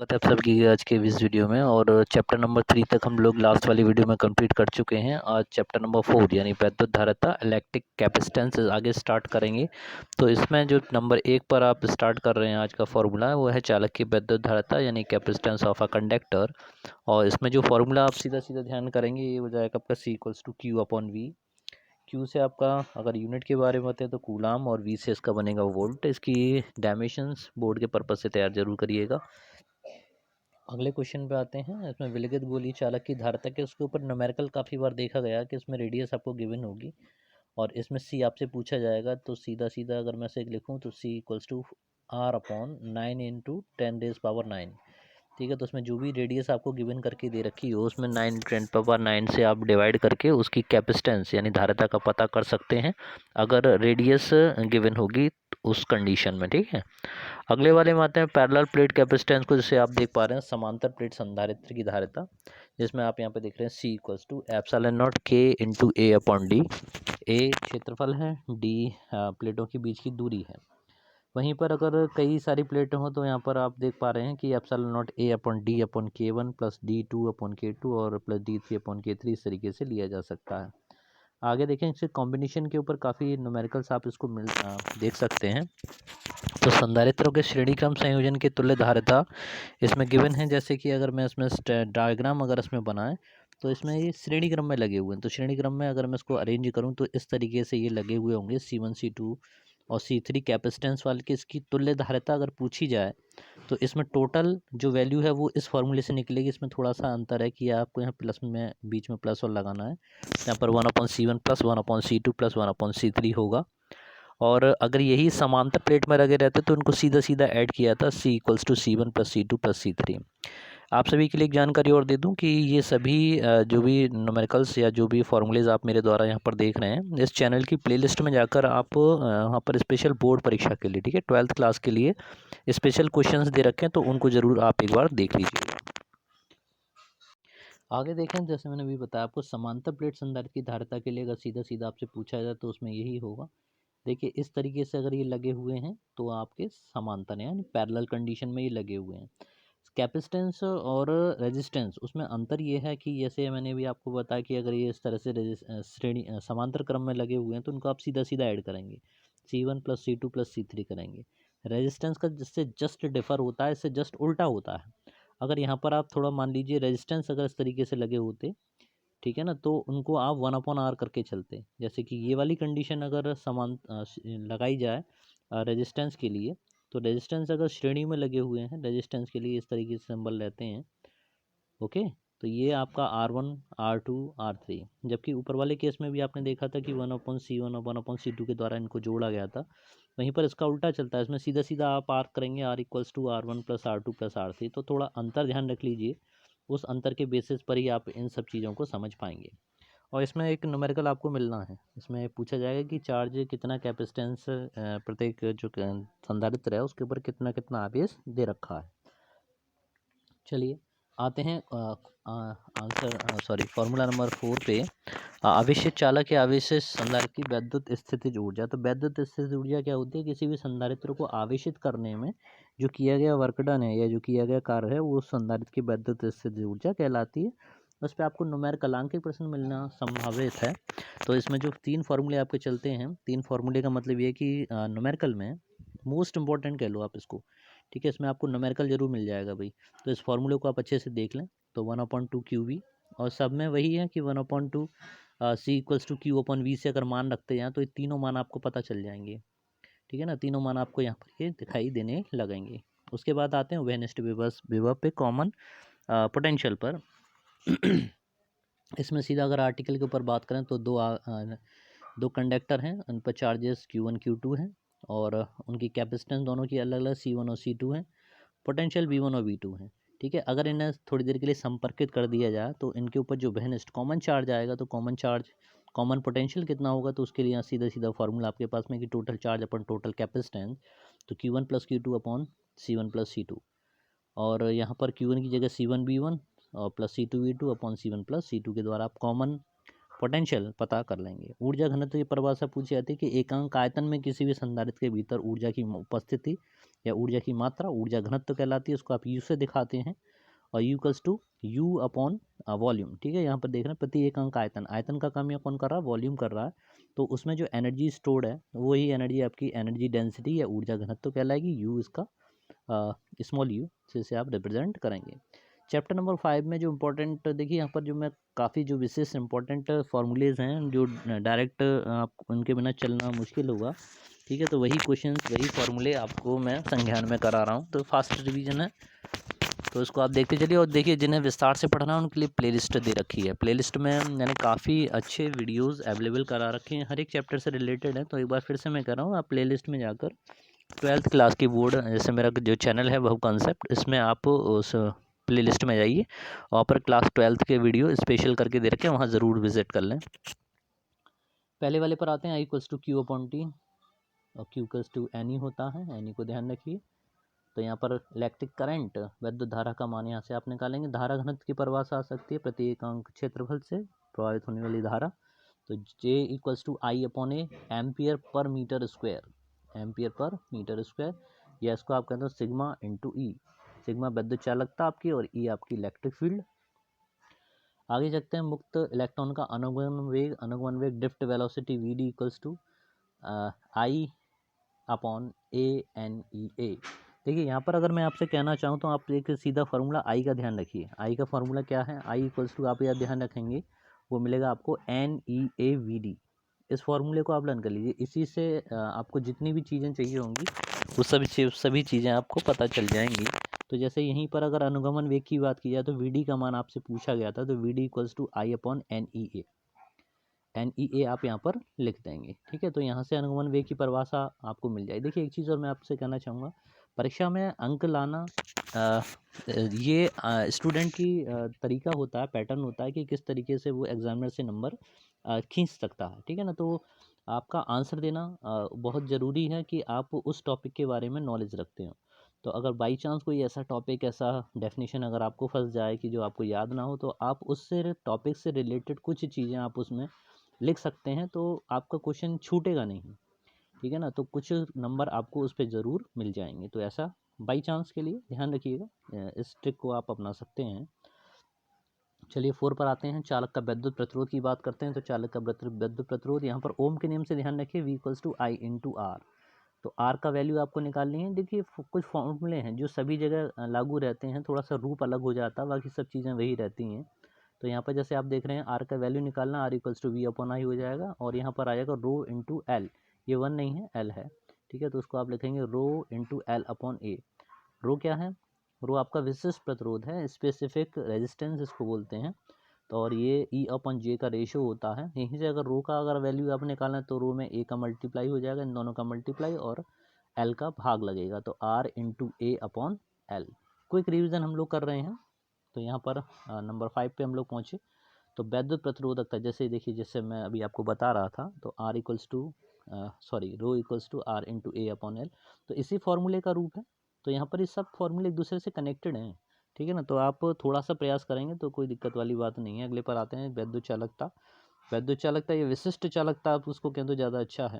स्वागत है आप सबकी आज के इस वीडियो में। और चैप्टर नंबर 3 तक हम लोग लास्ट वाली वीडियो में कंप्लीट कर चुके हैं। आज चैप्टर नंबर 4 यानी वैद्युत धारिता इलेक्ट्रिक कैपेसिटेंस आगे स्टार्ट करेंगे। तो इसमें जो नंबर 1 पर आप स्टार्ट कर रहे हैं आज का फॉर्मूला वो है चालक की वैद्युत धारिता यानी कैपेसिटेंस ऑफ अ कंडक्टर। और इसमें जो फॉर्मूला आप सीधा सीधा ध्यान करेंगे ये हो जाएगा आपका C=Q/V। क्यू से आपका अगर यूनिट के बारे में बताएं तो कूलाम, और वी से इसका बनेगा वोल्ट। इसकी डायमेंशंस बोर्ड के पर्पज से तैयार जरूर करिएगा। अगले क्वेश्चन पे आते हैं। इसमें विलगित गोलीय चालक की धारिता के उसके ऊपर न्यूमेरिकल काफ़ी बार देखा गया कि इसमें रेडियस आपको गिवन होगी और इसमें सी आपसे पूछा जाएगा। तो सीधा सीधा अगर मैं से लिखूं तो C=R/9 × 10⁻⁹। ठीक है, तो उसमें जो भी रेडियस आपको गिवन करके दे रखी हो उसमें 9 × 10⁻⁹ से आप डिवाइड करके उसकी कैपेसिटेंस यानी धारिता का पता कर सकते हैं अगर रेडियस गिवन होगी उस कंडीशन में। ठीक है, अगले वाले में आते हैं पैरेलल प्लेट कैपेसिटेंस को। जैसे आप देख पा रहे हैं समांतर प्लेट संधारित्र की धारिता, जिसमें आप यहाँ पे देख रहे हैं C=ε0K × A/D। ए क्षेत्रफल है, डी प्लेटों के बीच की दूरी है। वहीं पर अगर कई सारी प्लेटें हो तो यहाँ पर आप देख पा रहे हैं कि ε0A/D/K1 + D2/K2 और +D3/K3 इस तरीके से लिया जा सकता है। आगे देखें, इसके कॉम्बिनेशन के ऊपर काफ़ी न्यूमेरिकल्स आप इसको देख सकते हैं। तो संधारित्रों के श्रेणी क्रम संयोजन की तुल्य धारिता इसमें गिवन है। जैसे कि अगर मैं इसमें डायग्राम अगर इसमें बनाएं तो इसमें ये श्रेणी क्रम में लगे हुए हैं। तो श्रेणी क्रम में अगर मैं इसको अरेंज करूं तो इस तरीके से ये लगे हुए होंगे C1 C2 और C3 कैपेसिटेंस वाले की। इसकी तुल्य धारिता अगर पूछी जाए तो इसमें टोटल जो वैल्यू है वो इस फॉर्मूले से निकलेगी। इसमें थोड़ा सा अंतर है कि आपको यहाँ प्लस में बीच में प्लस और लगाना है। यहाँ पर 1/C1 + 1/C2 + 1/C3 होगा। और अगर यही समांतर प्लेट में लगे रहते तो उनको सीधा सीधा ऐड किया था C=C1 + C2 + C3। आप सभी के लिए एक जानकारी और दे दूं कि ये सभी जो भी न्यूमेरिकल्स या जो भी फॉर्मूलेज आप मेरे द्वारा यहाँ पर देख रहे हैं इस चैनल की प्लेलिस्ट में जाकर आप वहाँ पर स्पेशल बोर्ड परीक्षा के लिए, ठीक है, 12th क्लास के लिए स्पेशल क्वेश्चंस दे रखे हैं, तो उनको ज़रूर आप एक बार देख लीजिए। आगे देखें, जैसे मैंने अभी बताया आपको समांतर प्लेट संधारित्र की धारिता के लिए अगर सीधा सीधा आपसे पूछा जाए तो उसमें यही होगा। देखिए इस तरीके से अगर ये लगे हुए हैं तो आपके समांतर हैं, यानी पैरेलल कंडीशन में ये लगे हुए हैं। कैपेसिटेंस और रेजिस्टेंस उसमें अंतर ये है कि जैसे मैंने भी आपको बताया कि अगर ये इस तरह से श्रेणी समांतर क्रम में लगे हुए हैं तो उनको आप सीधा सीधा ऐड करेंगे, C1 + C2 + C3 करेंगे। रेजिस्टेंस का जिससे जस्ट डिफर होता है, इससे जस्ट उल्टा होता है। अगर यहाँ पर आप थोड़ा मान लीजिए रेजिस्टेंस अगर इस तरीके से लगे होते, ठीक है ना, तो उनको आप 1/R करके चलते। जैसे कि ये वाली कंडीशन अगर समान लगाई जाए रेजिस्टेंस के लिए, तो रेजिस्टेंस अगर श्रेणी में लगे हुए हैं रेजिस्टेंस के लिए इस तरीके से सिंबल रहते हैं। ओके, तो ये आपका R1 R2 R3। जबकि ऊपर वाले केस में भी आपने देखा था कि 1/C1 और 1/C2 के द्वारा इनको जोड़ा गया था। वहीं पर इसका उल्टा चलता है, इसमें सीधा सीधा आप आर्क करेंगे R=R1 + R2 + R3। तो थोड़ा अंतर ध्यान रख लीजिए, उस अंतर के बेसिस पर ही आप इन सब चीज़ों को समझ पाएंगे। और इसमें एक न्यूमेरिकल आपको मिलना है। इसमें पूछा जाएगा कि चार्ज कितना कैपेसिटेंस प्रत्येक जो संधारित्र है उसके ऊपर कितना कितना आवेश दे रखा है। चलिए आते हैं फॉर्मूला नंबर 4 पे। आवेशित चालक या आवेशित संधारित्र की वैद्युत स्थितिज ऊर्जा। तो वैद्युत स्थितिज ऊर्जा क्या होती है? किसी भी संधारित्र को आवेशित करने में जो किया गया वर्क डन है या जो किया गया कार्य है वो संधारित्र की वैद्युत स्थितिज ऊर्जा कहलाती है। उस पर आपको न्यूमेरिकल अंक के प्रश्न मिलना संभावित है। तो इसमें जो 3 फार्मूले आपके चलते हैं, 3 फार्मूले का मतलब ये है कि न्यूमेरिकल में मोस्ट इंपॉर्टेंट कह लो आप इसको, ठीक है, इसमें आपको न्यूमेरिकल जरूर मिल जाएगा भाई। तो इस फार्मूले को आप अच्छे से देख लें। तो 1/2 QV और सब में वही है कि 1/2 C=Q/V से अगर मान रखते हैं तो ये तीनों मान आपको पता चल जाएंगे। ठीक है ना, तीनों मान आपको यहाँ पर ये दिखाई देने लगेंगे। उसके बाद आते हैं वेनिस्ट विभव पे, कॉमन पोटेंशियल पर। इसमें सीधा अगर आर्टिकल के ऊपर बात करें तो दो कंडक्टर हैं, उन पर चार्जेस Q1 Q2 हैं और उनकी कैपेसिटेंस दोनों की अलग अलग C1 और C2 हैं। पोटेंशियल V1 और V2 हैं। ठीक है, अगर इन्हें थोड़ी देर के लिए संपर्कित कर दिया जाए तो इनके ऊपर जो वेनिस्ट कॉमन चार्ज आएगा, तो कॉमन चार्ज कॉमन पोटेंशियल कितना होगा, तो उसके लिए यहाँ सीधा सीधा फार्मूला आपके पास में कि टोटल चार्ज अपन टोटल कैपेसिटेंस, तो Q1 + Q2/C1 + C2। और यहाँ पर Q1 की जगह C1 V1 और +C2 V2/C1 + C2 के द्वारा आप कॉमन पोटेंशियल पता कर लेंगे। ऊर्जा घनत्व की परिभाषा पूछी जाती है कि एकांक आयतन में किसी भी संधारित्र के भीतर ऊर्जा की उपस्थिति या ऊर्जा की मात्रा ऊर्जा घनत्व कहलाती है, उसको आप यू से दिखाते हैं, और U equals to U upon volume. ठीक है, यहाँ पर देख रहे हैं प्रति एकांक आयतन, आयतन का काम यहाँ कौन कर रहा है, वॉल्यूम कर रहा है। तो उसमें जो एनर्जी स्टोर्ड है वही एनर्जी आपकी एनर्जी डेंसिटी या ऊर्जा घनत्व कहलाएगी, यू इसका स्मॉल यू से इसे आप रिप्रेजेंट करेंगे। चैप्टर नंबर 5 में जो इम्पोर्टेंट देखिए यहाँ पर जो मैं काफ़ी जो विशेष इंपॉर्टेंट फार्मूलेज हैं जो डायरेक्ट आप उनके बिना चलना मुश्किल होगा। ठीक है, तो वही क्वेश्चंस वही फार्मूले आपको मैं संज्ञान में करा रहा हूँ, तो फास्ट रिवीजन है, तो इसको आप देखते चलिए। और देखिए जिन्हें विस्तार से पढ़ना है उनके लिए प्लेलिस्ट दे रखी है, प्लेलिस्ट में मैंने काफ़ी अच्छे वीडियोस अवेलेबल करा रखे हैं, हर एक चैप्टर से रिलेटेड है। तो एक बार फिर से मैं कह रहा हूँ, आप प्लेलिस्ट में जाकर 12th क्लास की बोर्ड, जैसे मेरा जो चैनल है वह कॉन्सेप्ट, इसमें आप उस प्लेलिस्ट में जाइए, वहाँ पर क्लास 12th के वीडियो स्पेशल करके दे रखे हैं, वहाँ ज़रूर विजिट कर लें। पहले वाले पर आते हैं, I equals to Q upon T, और Q equals to N E होता है, एन ई को ध्यान रखिए। तो यहाँ पर इलेक्ट्रिक करंट विद्युत धारा का मान यहाँ से आप निकालेंगे। धारा घनत्व की परिभाषा आ सकती है प्रति एकांक क्षेत्रफल से प्रभावित होने वाली धारा। तो J equals to I upon A ampere per metre square, ampere per metre square, या इसको आप कहते हो सिग्मा इंटू ई, सिग्मा विद्युत चालकता आपकी और ई आपकी इलेक्ट्रिक फील्ड। आगे चलते हैं, मुक्त इलेक्ट्रॉन का अनुगमन वेग drift velocity V D equals to I upon A N E A. देखिए यहाँ पर अगर मैं आपसे कहना चाहूँ तो आप एक सीधा फार्मूला आई का ध्यान रखिए। आई का फार्मूला क्या है, आई इक्वल्स टू आप याद ध्यान रखेंगे वो मिलेगा आपको N E A V D. इस फार्मूले को आप लर्न कर लीजिए, इसी से आपको जितनी भी चीज़ें चाहिए होंगी वो सभी चीज़ें आपको पता चल जाएंगी। तो जैसे यहीं पर अगर अनुगमन वेग की बात की जाए तो वी डी का मान आपसे पूछा गया था, तो V D equals to I upon N E A, N E A आप यहाँ पर लिख देंगे। ठीक है, तो यहाँ से अनुगमन वेग की परिभाषा आपको मिल जाएगी। देखिए एक चीज़ और मैं आपसे कहना चाहूँगा, परीक्षा में अंक लाना ये स्टूडेंट की तरीका होता है, पैटर्न होता है कि किस तरीके से वो एग्जामिनर से नंबर खींच सकता है। ठीक है ना, तो आपका आंसर देना बहुत ज़रूरी है कि आप उस टॉपिक के बारे में नॉलेज रखते हो। तो अगर बाई चांस कोई ऐसा टॉपिक, ऐसा डेफिनेशन अगर आपको फंस जाए कि जो आपको याद ना हो, तो आप उससे टॉपिक से रिलेटेड कुछ चीज़ें आप उसमें लिख सकते हैं, तो आपका क्वेश्चन छूटेगा नहीं। ठीक है ना, तो कुछ नंबर आपको उस पर ज़रूर मिल जाएंगे। तो ऐसा बाई चांस के लिए ध्यान रखिएगा, इस ट्रिक को आप अपना सकते हैं। चलिए 4 पर आते हैं, चालक का विद्युत प्रतिरोध की बात करते हैं। तो चालक का विद्युत प्रतिरोध यहाँ पर ओम के नियम से ध्यान रखिए, V equals to I into R. तो आर का वैल्यू आपको निकालनी है। देखिए कुछ फॉर्मूले हैं जो सभी जगह लागू रहते हैं, थोड़ा सा रूप अलग हो जाता है, बाकी सब चीज़ें वही रहती हैं। तो यहाँ पर जैसे आप देख रहे हैं आर का वैल्यू निकालना, R equals to V upon I हो जाएगा, और यहाँ पर आ जाएगा रो इंटू एल, ये 1 नहीं है एल है। ठीक है, तो उसको आप लिखेंगे रो इंटू एल अपॉन ए। रो क्या है, रो आपका विशिष्ट प्रतिरोध है, स्पेसिफिक रेजिस्टेंस इसको बोलते हैं। तो और ये ई अपॉन जे का रेशियो होता है। यहीं से अगर रो का अगर वैल्यू आप निकालना है तो रो में ए का मल्टीप्लाई हो जाएगा, इन दोनों का मल्टीप्लाई, और एल का भाग लगेगा, तो R into A upon L. Quick revision हम लोग कर रहे हैं। तो यहाँ पर नंबर 5 पे हम लोग पहुँचे। तो वैद्युत प्रतिरोधकता, जैसे देखिए जैसे मैं अभी आपको बता रहा था, तो R equals to rho equals to R into A upon L, तो इसी फॉर्मूले का रूप है। तो यहाँ पर ये सब फॉर्मूले एक दूसरे से कनेक्टेड हैं। ठीक है ना, तो आप थोड़ा सा प्रयास करेंगे तो कोई दिक्कत वाली बात नहीं है। अगले पर आते हैं, वैद्युत चालकता। वैद्युत चालकता ये विशिष्ट चालकता आप उसको कहें तो ज़्यादा अच्छा है,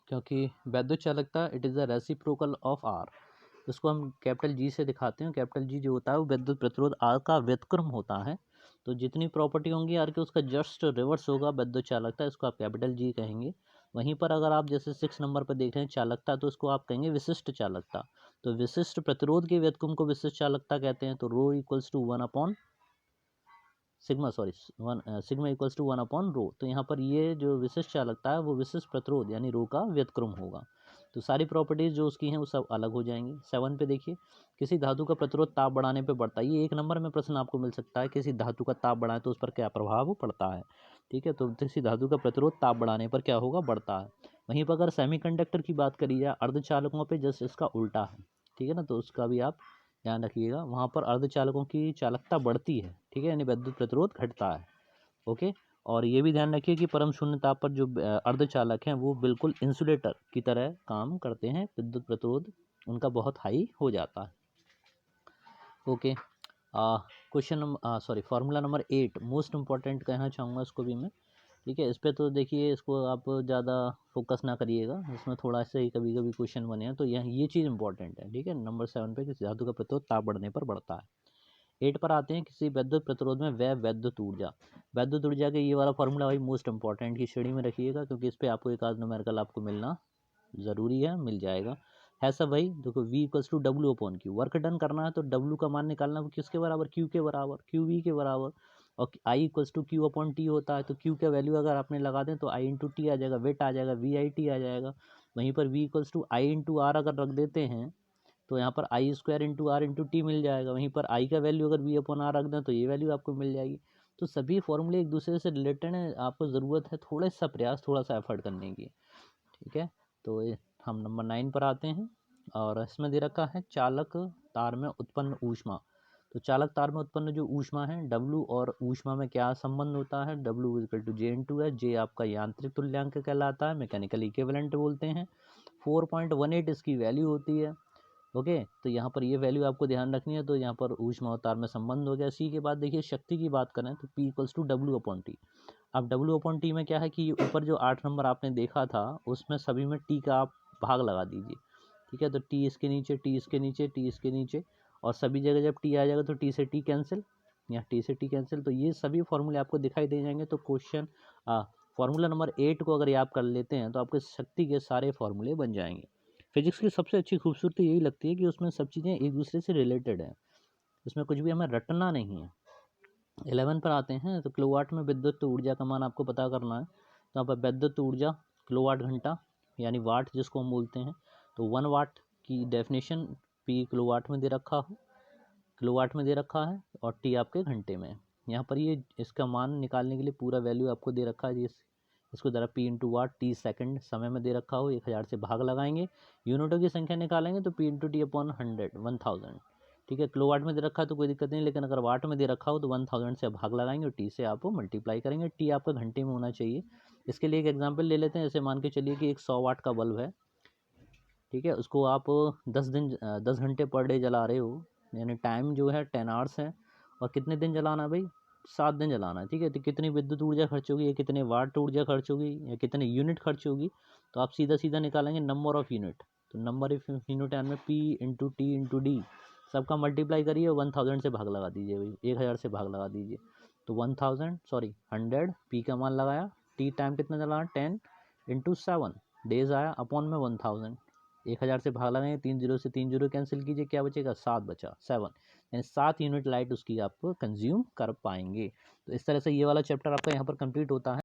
क्योंकि वैद्युत चालकता it is the reciprocal of R. इसको हम कैपिटल जी से दिखाते हैं। कैपिटल जी जो होता है वो विद्युत प्रतिरोध आर का व्युत्क्रम होता है। तो जितनी प्रॉपर्टी होंगी आर के उसका जस्ट रिवर्स होगा विद्युत चालकता, इसको आप कैपिटल जी कहेंगे। वहीं पर अगर आप जैसे 6 नंबर पर देख रहे हैं चालकता, तो इसको आप कहेंगे विशिष्ट चालकता। तो विशिष्ट प्रतिरोध के व्युत्क्रम को विशिष्ट चालकता कहते हैं। तो rho equals to 1 upon sigma, sigma equals to 1 upon rho. तो यहाँ पर ये जो विशिष्ट चालकता है वो विशिष्ट प्रतिरोध यानी रो का व्युत्क्रम होगा। तो सारी प्रॉपर्टीज जो उसकी हैं वो सब अलग हो जाएंगी। 7 पे देखिए, किसी धातु का प्रतिरोध ताप बढ़ाने पे बढ़ता है। ये 1 नंबर में प्रश्न आपको मिल सकता है, किसी धातु का ताप बढ़ाएं तो उस पर क्या प्रभाव पड़ता है। ठीक है, तो किसी धातु का प्रतिरोध ताप बढ़ाने पर क्या होगा, बढ़ता है। वहीं पर अगर सेमीकंडक्टर की बात करी जाए अर्धचालकों पे, जस्ट इसका उल्टा है। ठीक है ना, तो उसका भी आप ध्यान रखिएगा, वहाँ पर अर्धचालकों की चालकता बढ़ती है। ठीक है, यानी विद्युत प्रतिरोध घटता है। ओके, और ये भी ध्यान रखिए कि परम शून्य ताप पर जो अर्धचालक हैं वो बिल्कुल इंसुलेटर की तरह काम करते हैं, विद्युत प्रतिरोध उनका बहुत हाई हो जाता है। Okay, question formula number 8 most important कहना चाहूँगा इसको भी मैं। ठीक है। इस पे तो देखिए इसको आप ज़्यादा फोकस ना करिएगा, इसमें थोड़ा सा ही कभी कभी क्वेश्चन बने हैं, तो ये चीज़ इंपॉर्टेंट है। ठीक है, नंबर 7 पे किसी धातु का प्रतिरोध ताप बढ़ने पर बढ़ता है। 8 पर आते हैं, किसी विद्युत प्रतिरोध में वह विद्युत ऊर्जा। विद्युत ऊर्जा के ये वाला फॉर्मूला भाई मोस्ट इंपॉर्टेंट की श्रेणी में रखिएगा, क्योंकि इस पे आपको एक आध न्यूमेरिकल आपको मिलना ज़रूरी है, मिल जाएगा। है सब भाई। देखो V equals to W upon Q, work done करना है तो W का मान निकालना है किसके बराबर, Q के बराबर, QV के बराबर। और I equals to Q upon T होता है, तो Q का वैल्यू अगर आपने लगा दें तो I इंटू टी आ जाएगा, वेट आ जाएगा, VIT आ जाएगा। वहीं पर V equals to I into R अगर रख देते हैं तो यहाँ पर I square into R into T मिल जाएगा। वहीं पर आई का वैल्यू अगर V अपॉन आर रख दें तो ये वैल्यू आपको मिल जाएगी। तो सभी फॉर्मूले एक दूसरे से रिलेटेड हैं, आपको ज़रूरत है थोड़ा सा प्रयास, थोड़ा सा एफर्ट करने की। ठीक है, तो हम नंबर 9 पर आते हैं, और इसमें दे रखा है चालक तार में उत्पन्न ऊष्मा। तो चालक तार में उत्पन्न जो ऊष्मा है, W और ऊष्मा में क्या संबंध होता है, W equal to J into है, J आपका यांत्रिक तुल्यांक कहलाता है, मैकेनिकल इक्विवेलेंट बोलते हैं। 4.18 इसकी वैल्यू होती है। ओके, तो यहाँ पर ये वैल्यू आपको ध्यान रखनी है। तो यहाँ पर ऊष्मा और तार में संबंध हो गया। सी के बाद देखिए शक्ति की बात करें तो P equals to W upon T. अब W अपॉन टी में क्या है कि ऊपर जो 8 नंबर आपने देखा था उसमें सभी में T का आप भाग लगा दीजिए। ठीक है, तो T इसके नीचे, T इसके नीचे, T इसके नीचे, और सभी जगह जब T आ जाएगा तो T से T कैंसिल, या T से T कैंसिल। तो ये सभी फॉर्मूले आपको दिखाई दे जाएंगे। तो क्वेश्चन फॉर्मूला नंबर 8 को अगर याद कर लेते हैं तो आपके शक्ति के सारे फॉर्मूले बन जाएंगे। फिजिक्स की सबसे अच्छी खूबसूरती यही लगती है कि उसमें सब चीज़ें एक दूसरे से रिलेटेड हैं, इसमें कुछ भी हमें रटना नहीं है। 11 पर आते हैं, तो किलोवाट में विद्युत ऊर्जा का मान आपको पता करना है। तो यहाँ पर विद्युत ऊर्जा किलोवाट घंटा यानी वाट जिसको हम बोलते हैं, तो 1 वाट की डेफिनेशन P किलोवाट में दे रखा हो, किलोवाट में दे रखा है, और T आपके घंटे में। यहाँ पर ये इसका मान निकालने के लिए पूरा वैल्यू आपको दे रखा है। इसको ज़रा P इंटू वाट, T सेकंड समय में दे रखा हो, 1000 से भाग लगाएंगे, यूनिटों की संख्या निकालेंगे तो P इंटू टी अपॉन 1000। ठीक है, किलोवाट में दे रखा है तो कोई दिक्कत नहीं, लेकिन अगर वाट में दे रखा हो तो 1000 से भाग लगाएंगे और T से आप मल्टीप्लाई करेंगे। T आपका घंटे में होना चाहिए। इसके लिए एक एग्जांपल ले लेते हैं। जैसे मान के चलिए कि एक 100 वाट का बल्ब है। ठीक है, उसको आप 10 घंटे पर डे जला रहे हो, यानी टाइम जो है 10 आवर्स है, और कितने दिन जलाना है भाई, 7 दिन जलाना है। ठीक है, तो कितनी विद्युत ऊर्जा खर्च होगी, या कितने वाट ऊर्जा खर्च होगी, या कितने यूनिट खर्च होगी, तो आप सीधा सीधा निकालेंगे नंबर ऑफ यूनिट। तो नंबर ऑफ यूनिट यानी में P into T into D, सबका मल्टीप्लाई करिए, 1000 से भाग लगा दीजिए भाई, 1000 से भाग लगा दीजिए। तो 100 P का मान लगाया, T टाइम कितना जलाना, 10 इंटू 7 डेज आया, अपॉन में 1000, 1000 से भाग लगाएंगे, 3 जीरो से 3 जीरो कैंसिल कीजिए, क्या बचेगा, 7 बचा, 7, यानी 7 यूनिट लाइट उसकी आप कंज्यूम कर पाएंगे। तो इस तरह से ये वाला चैप्टर आपका यहाँ पर कंप्लीट होता है।